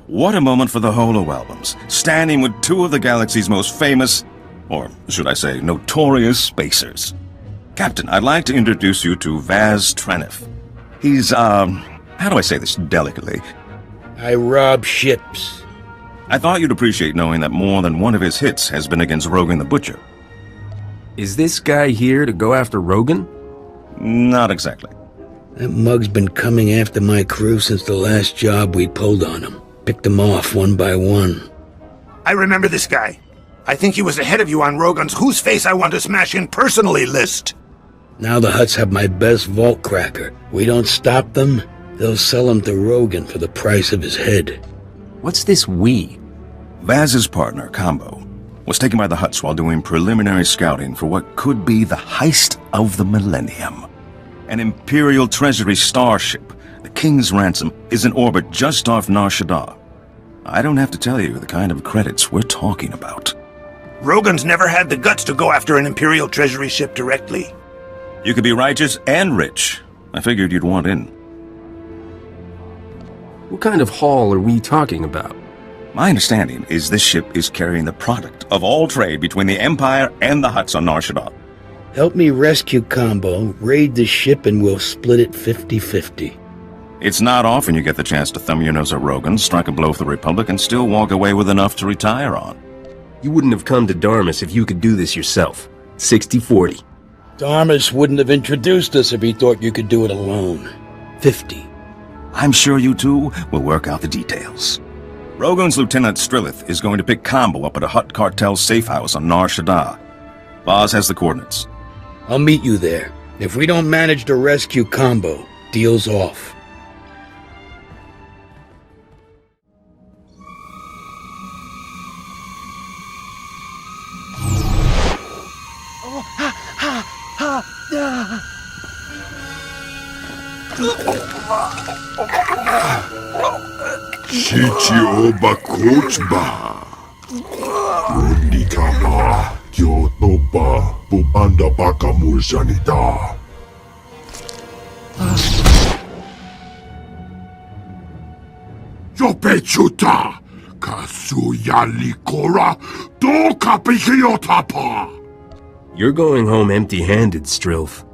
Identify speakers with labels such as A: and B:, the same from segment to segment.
A: What a moment for the Holo albums, standing with two of the galaxy's most famous, or should I say, notorious spacers. Captain, I'd like to introduce you to Vaz Treniff. He's, how do I say this delicately?
B: I rob ships.
A: I thought you'd appreciate knowing that more than one of his hits has been against Rogan the Butcher.
C: Is this guy here to go after Rogan?
A: Not exactly.
B: That mug's been coming after my crew since the last job we pulled on him. Picked them off one by one.
D: I remember this guy. I think he was ahead of you on Rogan's Whose Face I Want to Smash In personally list.
B: Now the Hutts have my best vault cracker. We don't stop them, they'll sell him to Rogan for the price of his head.
C: What's this we?
A: Vaz's partner, Combo, was taken by the Hutts while doing preliminary scouting for what could be the heist of the millennium. An Imperial Treasury starship, the King's Ransom, is in orbit just off Nar Shaddaa. I don't have to tell you the kind of credits we're talking about.
D: Rogan's never had the guts to go after an Imperial Treasury ship directly.
A: You could be righteous and rich. I figured you'd want in.
C: What kind of haul are we talking about?
A: My understanding is this ship is carrying the product of all trade between the Empire and the Hutts on Nar Shaddaa.
B: Help me rescue Combo, raid the ship, and we'll split it 50-50.
A: It's not often you get the chance to thumb your nose at Rogan, strike a blow for the Republic, and still walk away with enough to retire on.
C: You wouldn't have come to Darmus if you could do this yourself. 60-40.
B: Darmus wouldn't have introduced us if he thought you could do it alone. 50.
A: I'm sure you two will work out the details. Rogan's Lieutenant Strillith is going to pick Combo up at a Hutt cartel safe house on Nar Shaddaa. Vaz has the coordinates.
B: I'll meet you there. If we don't manage to rescue Combo, deal's off.
E: Shichioba Kochba Rundikaba Kyotoba Bubanda Baka Mursanita Yopechuta Kasuyali Kora Do Kapikiotapa.
C: You're going home empty-handed, Strilf.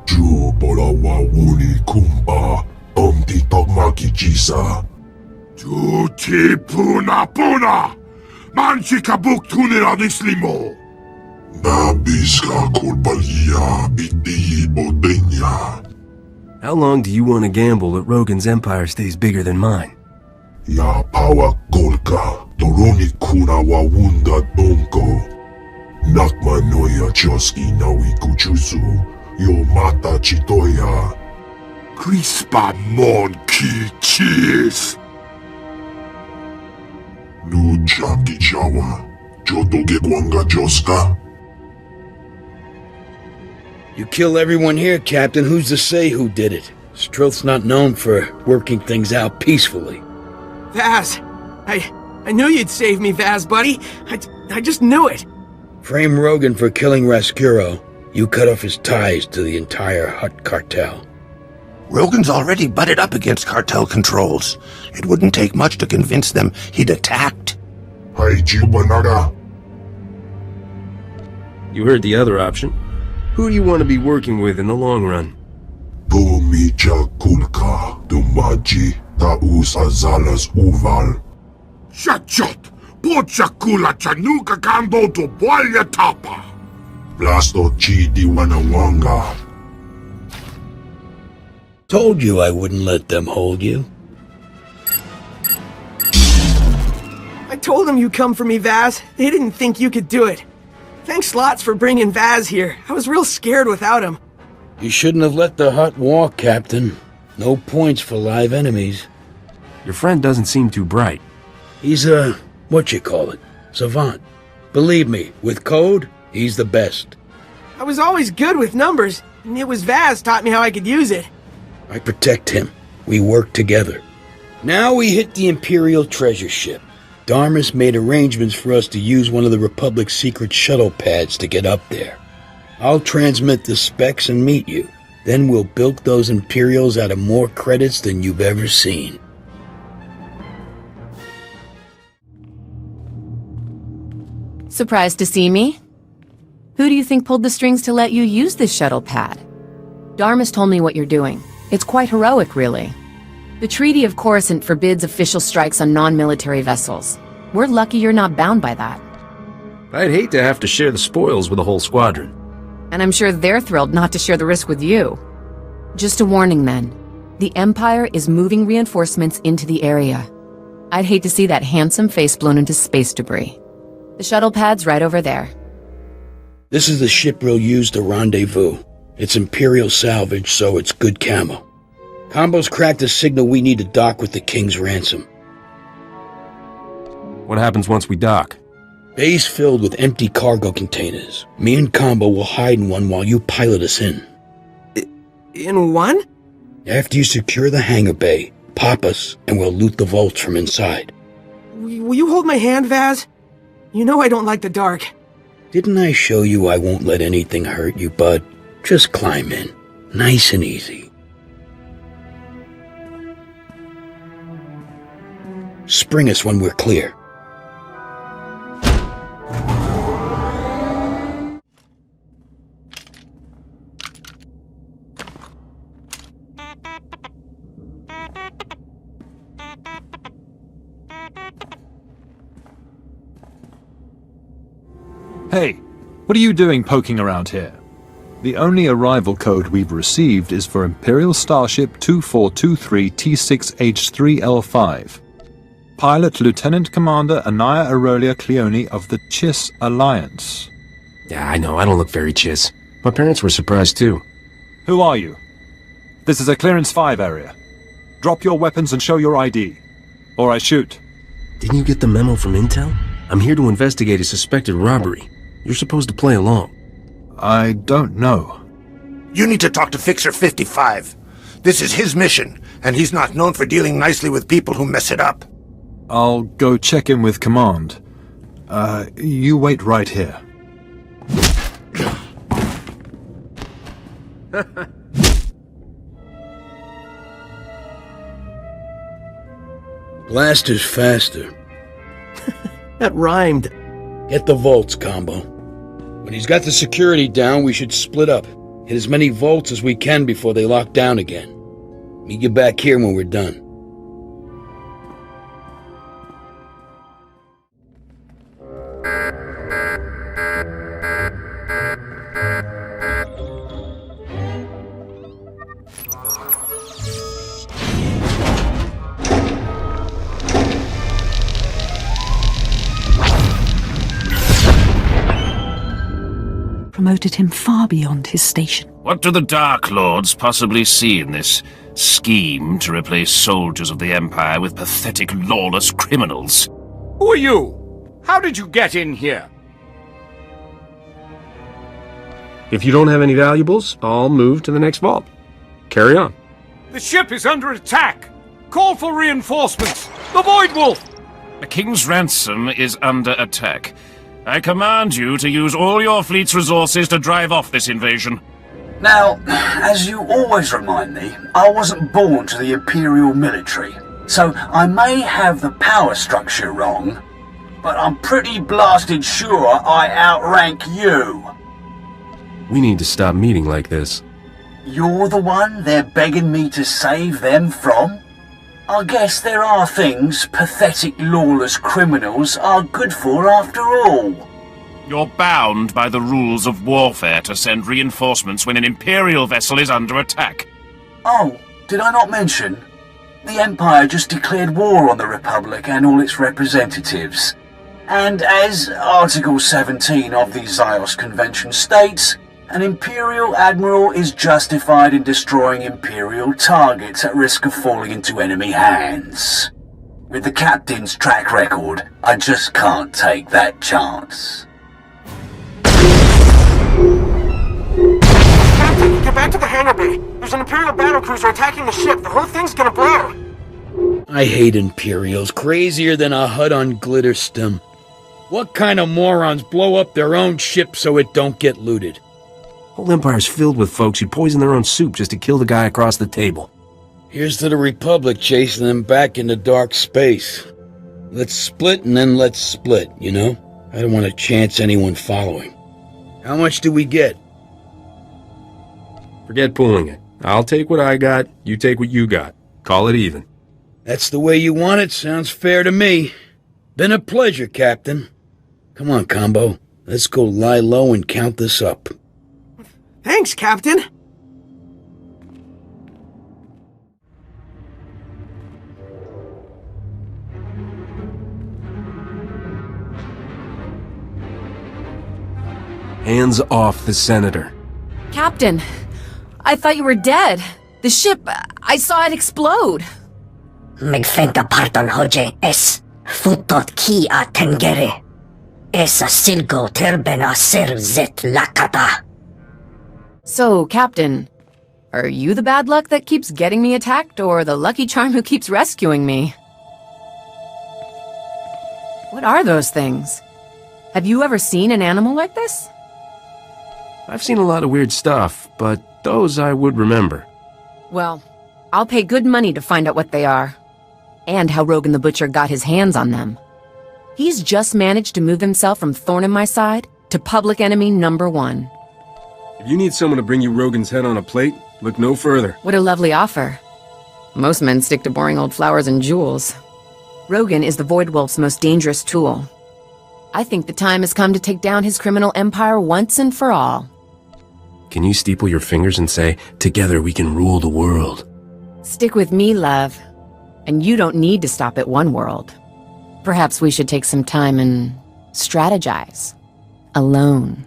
E: Jubolawa Wuni Kumba Omdi Togmaki Jisa Tuti Puna Puna Manchikabuk Tuniradislimo Nabiska Kurbalia Biti Bodenya.
C: How long do you want to gamble that Rogan's empire stays bigger than mine?
E: Ya Pawa Golka Toroni Kuna Wawunda Donko Nakma Noya Choski Nawi Kuchusu Yo Mata Chitoya Crispa Monkey Cheese Nu Jaki Jawa Jotoge Kwanga Joska.
B: You kill everyone here, Captain. Who's to say who did it? Strillth's not known for working things out peacefully.
F: Vaz! I knew you'd save me, Vaz, buddy. I just knew it.
B: Frame Rogan for killing Rascuro. You cut off his ties to the entire Hutt cartel.
D: Rogan's already butted up against cartel controls. It wouldn't take much to convince them he'd attacked.
E: Haijibanaga.
C: You heard the other option. Who do you want to be working with in the long run?
E: Pumicha Kulka Dumaji Taus Azalas Uval. Shachot Pochakula Chanuka Kambo to Boya Tapa. Blasto Chi Diwanawanga.
B: Told you I wouldn't let them hold you.
F: I told them you'd come for me, Vaz. They didn't think you could do it. Thanks lots for bringing Vaz here. I was real scared without him.
B: You shouldn't have let the Hutt walk, Captain. No points for live enemies.
C: Your friend doesn't seem too bright.
B: He's a, savant. Believe me, with code, he's the best.
F: I was always good with numbers, and it was Vaz taught me how I could use it.
B: I protect him. We work together. Now we hit the Imperial treasure ship. Darmus made arrangements for us to use one of the Republic's secret shuttle pads to get up there. I'll transmit the specs and meet you. Then we'll bilk those Imperials out of more credits than you've ever seen.
G: Surprised to see me? Who do you think pulled the strings to let you use this shuttle pad? Darmus told me what you're doing. It's quite heroic, really. The Treaty of Coruscant forbids official strikes on non-military vessels. We're lucky you're not bound by that.
C: I'd hate to have to share the spoils with a whole squadron.
G: And I'm sure they're thrilled not to share the risk with you. Just a warning, then. The Empire is moving reinforcements into the area. I'd hate to see that handsome face blown into space debris. The shuttle pad's right over there.
B: This is the ship we'll use to rendezvous. It's Imperial salvage, so it's good camo. Combo's cracked the signal we need to dock with the King's ransom.
C: What happens once we dock?
B: Bay's filled with empty cargo containers. Me and Combo will hide in one while you pilot us in.
F: In one?
B: After you secure the hangar bay, pop us, and we'll loot the vaults from inside.
F: Will you hold my hand, Vaz? You know I don't like the dark.
B: Didn't I show you I won't let anything hurt you, bud? Just climb in. Nice and easy. Spring us when we're clear.
H: Hey, what are you doing poking around here? The only arrival code we've received is for Imperial Starship 2423 T6H3L5. Pilot Lieutenant Commander Anaya Aurelia Cleone of the Chiss Alliance.
C: Yeah, I know, I don't look very chiss. My parents were surprised too.
H: Who are you? This is a Clearance 5 area. Drop your weapons and show your ID. Or I shoot.
C: Didn't you get the memo from Intel? I'm here to investigate a suspected robbery. You're supposed to play along.
H: I don't know.
D: You need to talk to Fixer 55. This is his mission, and he's not known for dealing nicely with people who mess it up.
H: I'll go check in with Command. You wait right here.
B: Blaster's faster.
F: That rhymed.
B: Get the vaults, Combo. When he's got the security down, we should split up. Hit as many vaults as we can before they lock down again. Meet you back here when we're done.
I: Promoted him far beyond his station.
J: What do the Dark Lords possibly see in this scheme to replace soldiers of the Empire with pathetic, lawless criminals?
K: Who are you? How did you get in here?
C: If you don't have any valuables, I'll move to the next vault. Carry on.
K: The ship is under attack. Call for reinforcements. The Void Wolf!
J: The King's ransom is under attack. I command you to use all your fleet's resources to drive off this invasion.
L: Now, as you always remind me, I wasn't born to the Imperial military, so I may have the power structure wrong, but I'm pretty blasted sure I outrank you.
C: We need to stop meeting like this.
L: You're the one they're begging me to save them from? I guess there are things pathetic, lawless criminals are good for after all.
J: You're bound by the rules of warfare to send reinforcements when an Imperial vessel is under attack.
L: Oh, did I not mention? The Empire just declared war on the Republic and all its representatives. And as Article 17 of the Zyos Convention states, an Imperial Admiral is justified in destroying Imperial targets at risk of falling into enemy hands. With the Captain's track record, I just can't take that chance.
F: Captain, get back to the hangar bay. There's an Imperial battlecruiser attacking the ship. The whole thing's gonna blow.
B: I hate Imperials, crazier than a HUD on Glitterstim. What kind of morons blow up their own ship so it don't get looted?
C: Whole Empire's filled with folks who poison their own soup just to kill the guy across the table.
B: Here's to the Republic chasing them back into dark space. Let's split and then let's split, you know? I don't want to chance anyone following. How much do we get?
C: Forget pooling it. I'll take what I got, you take what you got. Call it even.
B: That's the way you want it. Sounds fair to me. Been a pleasure, Captain. Come on, Combo. Let's go lie low and count this up.
F: Thanks, Captain.
C: Hands off the Senator.
G: Captain, I thought you were dead. The ship, I saw it explode.
M: Megfenta parton hoje es futot ki a tengere. Es a silgo terben a ser zet lakata.
G: So, Captain, are you the bad luck that keeps getting me attacked, or the lucky charm who keeps rescuing me? What are those things? Have you ever seen an animal like this?
C: I've seen a lot of weird stuff, but those I would remember.
G: Well, I'll pay good money to find out what they are. And how Rogan the Butcher got his hands on them. He's just managed to move himself from thorn in my side to public enemy #1.
C: If you need someone to bring you Rogan's head on a plate, look no further.
G: What a lovely offer. Most men stick to boring old flowers and jewels. Rogan is the Void Wolf's most dangerous tool. I think the time has come to take down his criminal empire once and for all.
C: Can you steeple your fingers and say, "Together we can rule the world"?
G: Stick with me, love. And you don't need to stop at one world. Perhaps we should take some time and strategize. Alone.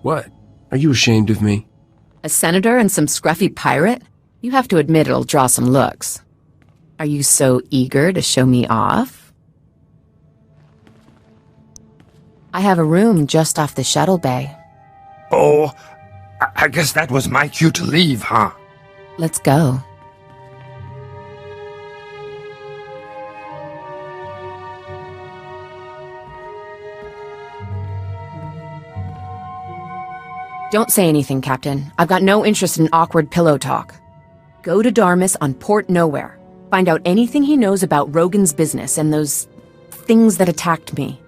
C: What? Are you ashamed of me?
G: A senator and some scruffy pirate? You have to admit it'll draw some looks. Are you so eager to show me off? I have a room just off the shuttle bay.
D: Oh, I guess that was my cue to leave, huh?
G: Let's go. Don't say anything, Captain. I've got no interest in awkward pillow talk. Go to Darmus on Port Nowhere. Find out anything he knows about Rogan's business and those things that attacked me.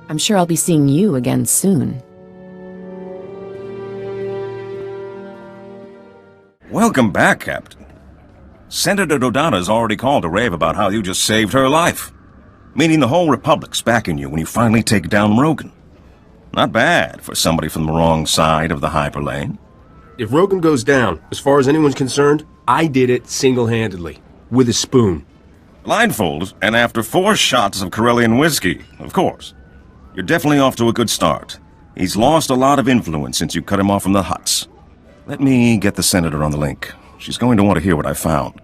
G: I'm sure I'll be seeing you again soon.
A: Welcome back, Captain. Senator Dodonna's already called to rave about how you just saved her life. Meaning the whole Republic's backing you when you finally take down Rogan. Not bad for somebody from the wrong side of the hyperlane.
C: If Rogan goes down, as far as anyone's concerned, I did it single-handedly. With a spoon.
A: Blindfolded, and after 4 shots of Corellian whiskey, of course. You're definitely off to a good start. He's lost a lot of influence since you cut him off from the huts. Let me get the Senator on the link. She's going to want to hear what I found.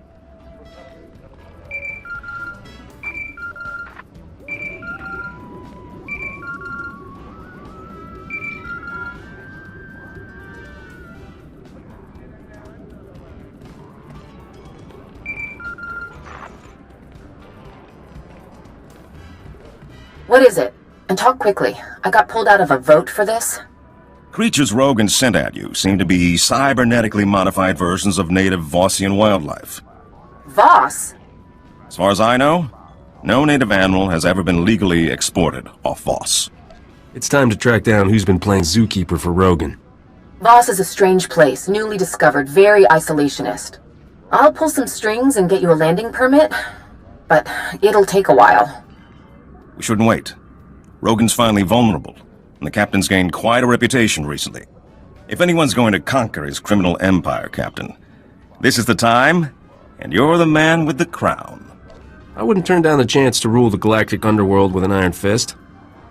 G: What is it? And talk quickly. I got pulled out of a vote for this.
A: Creatures Rogan sent at you seem to be cybernetically modified versions of native Vossian wildlife.
G: Voss?
A: As far as I know, no native animal has ever been legally exported off Voss.
C: It's time to track down who's been playing zookeeper for Rogan.
G: Voss is a strange place, newly discovered, very isolationist. I'll pull some strings and get you a landing permit, but it'll take a while.
A: We shouldn't wait. Rogan's finally vulnerable, and the Captain's gained quite a reputation recently. If anyone's going to conquer his criminal empire, Captain, this is the time, and you're the man with the crown.
C: I wouldn't turn down the chance to rule the galactic underworld with an iron fist.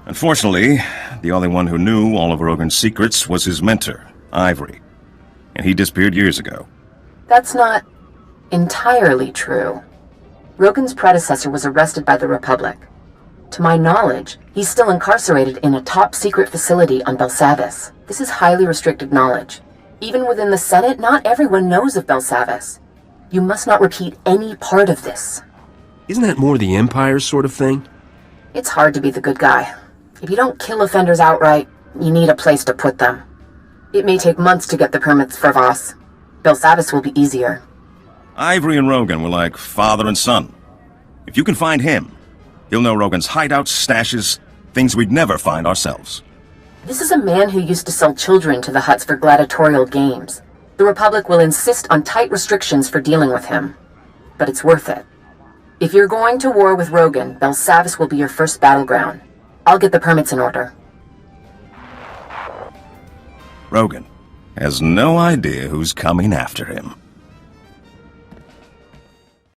A: Unfortunately, the only one who knew all of Rogan's secrets was his mentor, Ivory, and he disappeared years ago.
G: That's not entirely true. Rogan's predecessor was arrested by the Republic. To my knowledge, he's still incarcerated in a top-secret facility on Belsavis. This is highly restricted knowledge. Even within the Senate, not everyone knows of Belsavis. You must not repeat any part of this.
C: Isn't that more the Empire's sort of thing?
G: It's hard to be the good guy. If you don't kill offenders outright, you need a place to put them. It may take months to get the permits for Voss. Belsavis will be easier.
A: Ivory and Rogan were like father and son. If you can find him, you'll know Rogan's hideouts, stashes, Things we'd never find ourselves.
G: This is a man who used to sell children to the Hutts for gladiatorial games. The Republic will insist on tight restrictions for dealing with him. But it's worth it. If you're going to war with Rogan, Belsavis will be your first battleground. I'll get the permits in order.
A: Rogan has no idea who's coming after him.